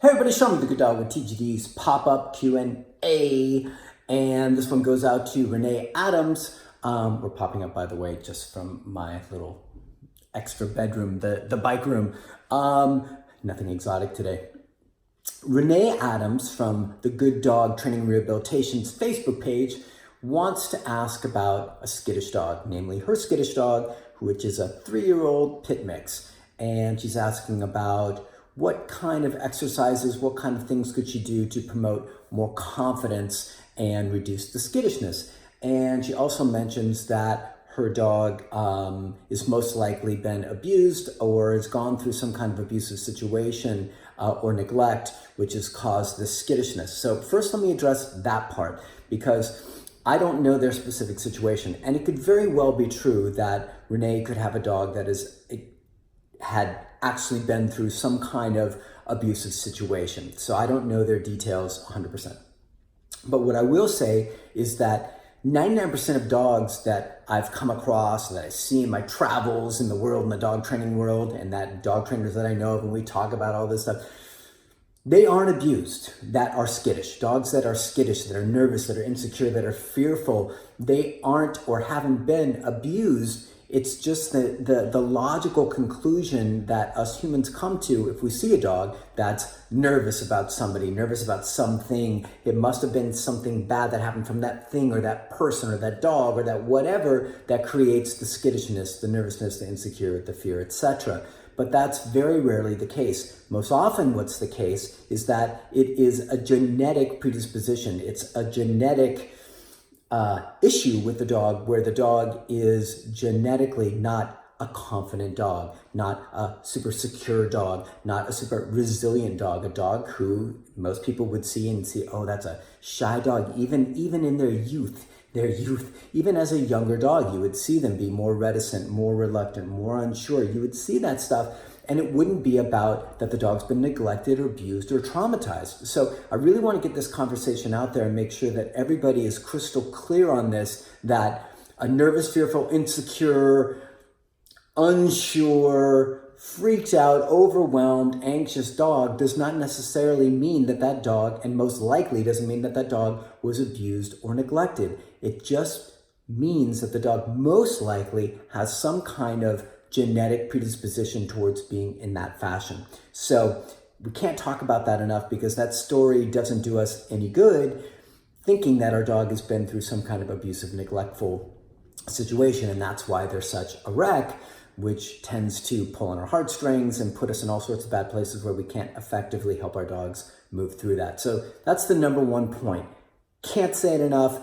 Hey everybody, Sean with the Good Dog with TGD's pop-up Q&A, and this one goes out to Renee Adams. We're popping up, by the way, just from my little extra bedroom, the bike room. Nothing exotic today. Renee Adams from the Good Dog Training Rehabilitation's Facebook page wants to ask about a skittish dog, namely her skittish dog, which is a 3-year-old pit mix. And she's asking about what kind of exercises, what kind of things could she do to promote more confidence and reduce the skittishness. And she also mentions that her dog is most likely been abused or has gone through some kind of abusive situation or neglect, which has caused this skittishness. So first, let me address that part, because I don't know their specific situation. And it could very well be true that Renee could have a dog that had actually been through some kind of abusive situation. So I don't know their details 100%. But what I will say is that 99% of dogs that I've come across, that I see in my travels in the world, in the dog training world, and that dog trainers that I know of, and we talk about all this stuff, they aren't abused, that are skittish. Dogs that are skittish, that are nervous, that are insecure, that are fearful, they aren't or haven't been abused. It's just the logical conclusion that us humans come to if we see a dog that's nervous about somebody, nervous about something. It must have been something bad that happened from that thing or that person or that dog or that whatever that creates the skittishness, the nervousness, the insecurity, the fear, etc. But that's very rarely the case. Most often what's the case is that it is a genetic predisposition. It's a genetic issue with the dog where the dog is genetically not a confident dog, not a super secure dog, not a super resilient dog, a dog who most people would see and see, oh, that's a shy dog. Even in their youth, even as a younger dog, you would see them be more reticent, more reluctant, more unsure. You would see that stuff. And it wouldn't be about that the dog's been neglected or abused or traumatized. So I really want to get this conversation out there and make sure that everybody is crystal clear on this, that a nervous, fearful, insecure, unsure, freaked out, overwhelmed, anxious dog does not necessarily mean that that dog, and most likely doesn't mean that that dog was abused or neglected. It just means that the dog most likely has some kind of genetic predisposition towards being in that fashion. So we can't talk about that enough, because that story doesn't do us any good, thinking that our dog has been through some kind of abusive, neglectful situation, and that's why they're such a wreck, which tends to pull on our heartstrings and put us in all sorts of bad places where we can't effectively help our dogs move through that. So that's the number one point. Can't say it enough.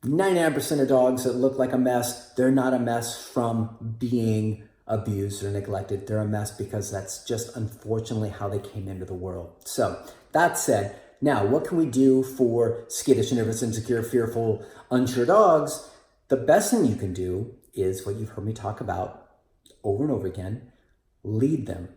99% of dogs that look like a mess, they're not a mess from being abused or neglected. They're a mess because that's just unfortunately how they came into the world. So that said, now what can we do for skittish, nervous, insecure, fearful, unsure dogs? The best thing you can do is what you've heard me talk about over and over again: lead them,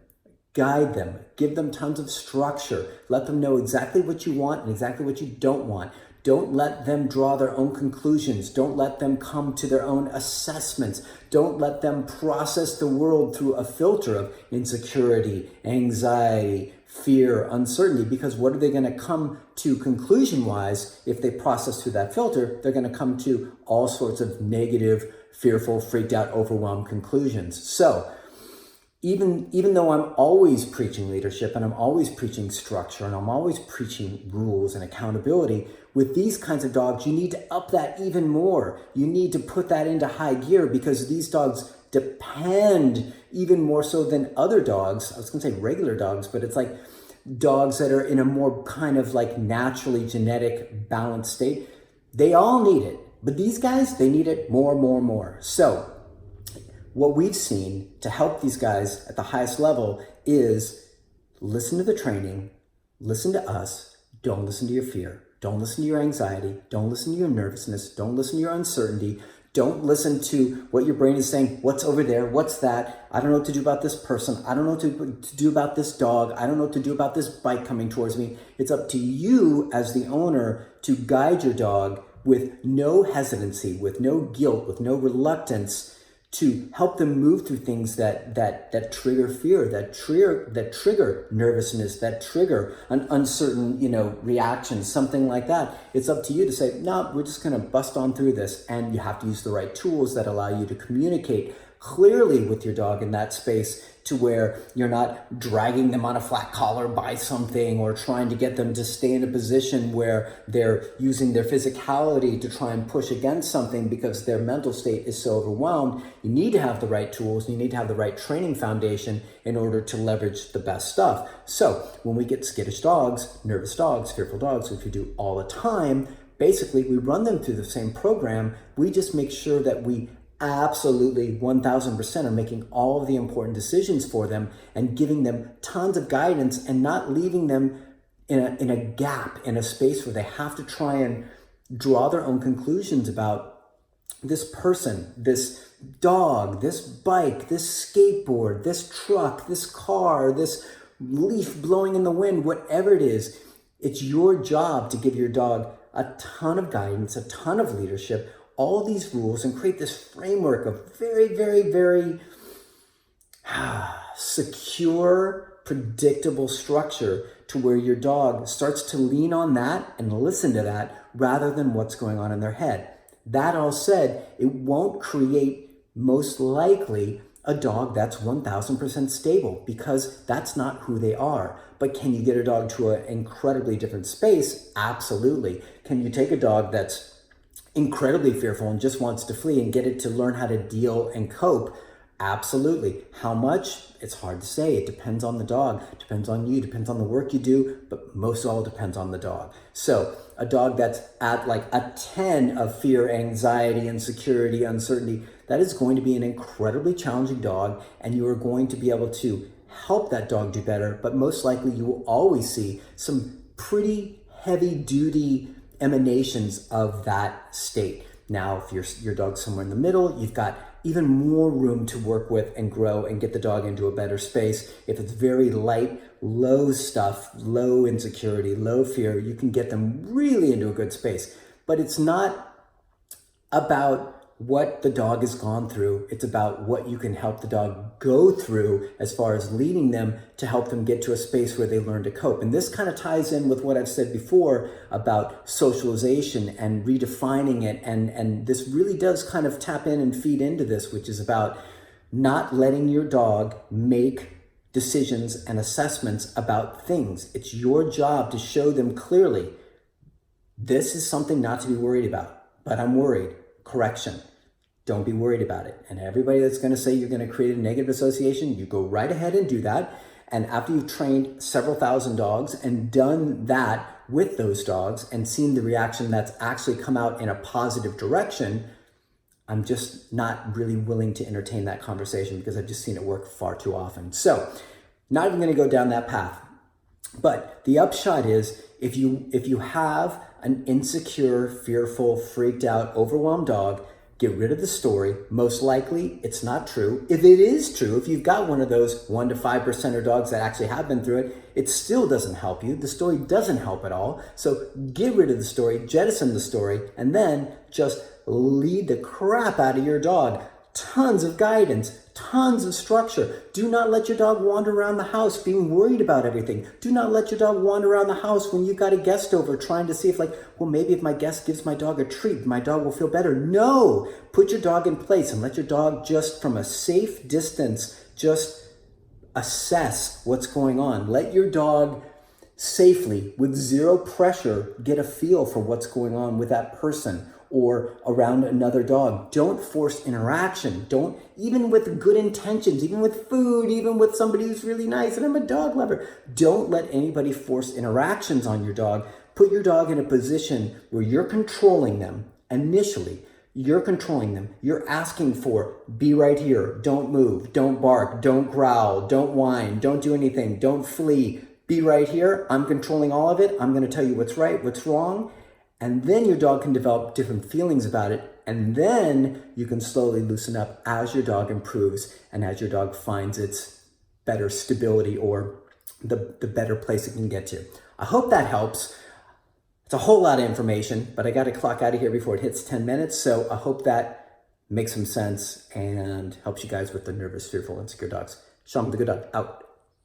guide them, give them tons of structure, let them know exactly what you want and exactly what you don't want. Don't let them draw their own conclusions. Don't let them come to their own assessments. Don't let them process the world through a filter of insecurity, anxiety, fear, uncertainty, because what are they going to come to conclusion-wise if they process through that filter? They're going to come to all sorts of negative, fearful, freaked out, overwhelmed conclusions. So even though I'm always preaching leadership and I'm always preaching structure and I'm always preaching rules and accountability, with these kinds of dogs, you need to up that even more. You need to put that into high gear, because these dogs depend even more so than other dogs. I was going to say regular dogs, but it's like dogs that are in a more kind of like naturally genetic balanced state. They all need it, but these guys, they need it more. So what we've seen to help these guys at the highest level is listen to the training, listen to us, don't listen to your fear, don't listen to your anxiety, don't listen to your nervousness, don't listen to your uncertainty, don't listen to what your brain is saying, what's over there, what's that, I don't know what to do about this person, I don't know what to do about this dog, I don't know what to do about this bike coming towards me. It's up to you as the owner to guide your dog with no hesitancy, with no guilt, with no reluctance, to help them move through things that trigger fear, that trigger nervousness, that trigger an uncertain, reaction, something like that. It's up to you to say, no, we're just going to bust on through this. And you have to use the right tools that allow you to communicate clearly with your dog in that space, to where you're not dragging them on a flat collar by something, or trying to get them to stay in a position where they're using their physicality to try and push against something because their mental state is so overwhelmed. You need to have the right tools. You need to have the right training foundation in order to leverage the best stuff. So when we get skittish dogs, nervous dogs, fearful dogs, which we do all the time, basically we run them through the same program. We just make sure that we absolutely 1000% are making all of the important decisions for them and giving them tons of guidance, and not leaving them in a gap, in a space where they have to try and draw their own conclusions about this person, this dog, this bike, this skateboard, this truck, this car, this leaf blowing in the wind, whatever it is. It's your job to give your dog a ton of guidance, a ton of leadership, all these rules, and create this framework of very, very, very secure, predictable structure, to where your dog starts to lean on that and listen to that rather than what's going on in their head. That all said, it won't create, most likely, a dog that's 1000% stable, because that's not who they are. But can you get a dog to an incredibly different space? Absolutely. Can you take a dog that's incredibly fearful and just wants to flee and get it to learn how to deal and cope? Absolutely. How much? It's hard to say. It depends on the dog, depends on you, depends on the work you do, but most of all depends on the dog. So a dog that's at like a 10 of fear, anxiety, insecurity, uncertainty, that is going to be an incredibly challenging dog, and you are going to be able to help that dog do better, but most likely you will always see some pretty heavy duty emanations of that state. Now, if your dog's somewhere in the middle, you've got even more room to work with and grow and get the dog into a better space. If it's very light, low stuff, low insecurity, low fear, you can get them really into a good space. But it's not about what the dog has gone through. It's about what you can help the dog go through, as far as leading them to help them get to a space where they learn to cope. And this kind of ties in with what I've said before about socialization and redefining it. And this really does kind of tap in and feed into this, which is about not letting your dog make decisions and assessments about things. It's your job to show them clearly, this is something not to be worried about, but I'm worried. Correction. Don't be worried about it. And everybody that's going to say you're going to create a negative association, you go right ahead and do that. And after you've trained several thousand dogs and done that with those dogs and seen the reaction that's actually come out in a positive direction, I'm just not really willing to entertain that conversation, because I've just seen it work far too often. So, not even going to go down that path. But the upshot is, if you have an insecure, fearful, freaked out, overwhelmed dog, get rid of the story. Most likely it's not true. If it is true, if you've got one of those 1 to 5% of dogs that actually have been through it, it still doesn't help you. The story doesn't help at all. So get rid of the story, jettison the story, and then just lead the crap out of your dog. Tons of guidance, tons of structure. Do not let your dog wander around the house being worried about everything. Do not let your dog wander around the house when you've got a guest over trying to see if, well, maybe if my guest gives my dog a treat, my dog will feel better. No, put your dog in place and let your dog, just from a safe distance, just assess what's going on. Let your dog safely, with zero pressure, get a feel for what's going on with that person or around another dog. Don't force interaction. Don't, even with good intentions, even with food, even with somebody who's really nice, and I'm a dog lover, don't let anybody force interactions on your dog. Put your dog in a position where you're controlling them initially. You're controlling them. You're asking for, be right here, don't move, don't bark, don't growl, don't whine, don't do anything, don't flee. Be right here. I'm controlling all of it. I'm going to tell you what's right, what's wrong. And then your dog can develop different feelings about it. And then you can slowly loosen up as your dog improves and as your dog finds its better stability, or the better place it can get to. I hope that helps. It's a whole lot of information, but I got to clock out of here before it hits 10 minutes. So I hope that makes some sense and helps you guys with the nervous, fearful, insecure dogs. Sean the Good Dog, out.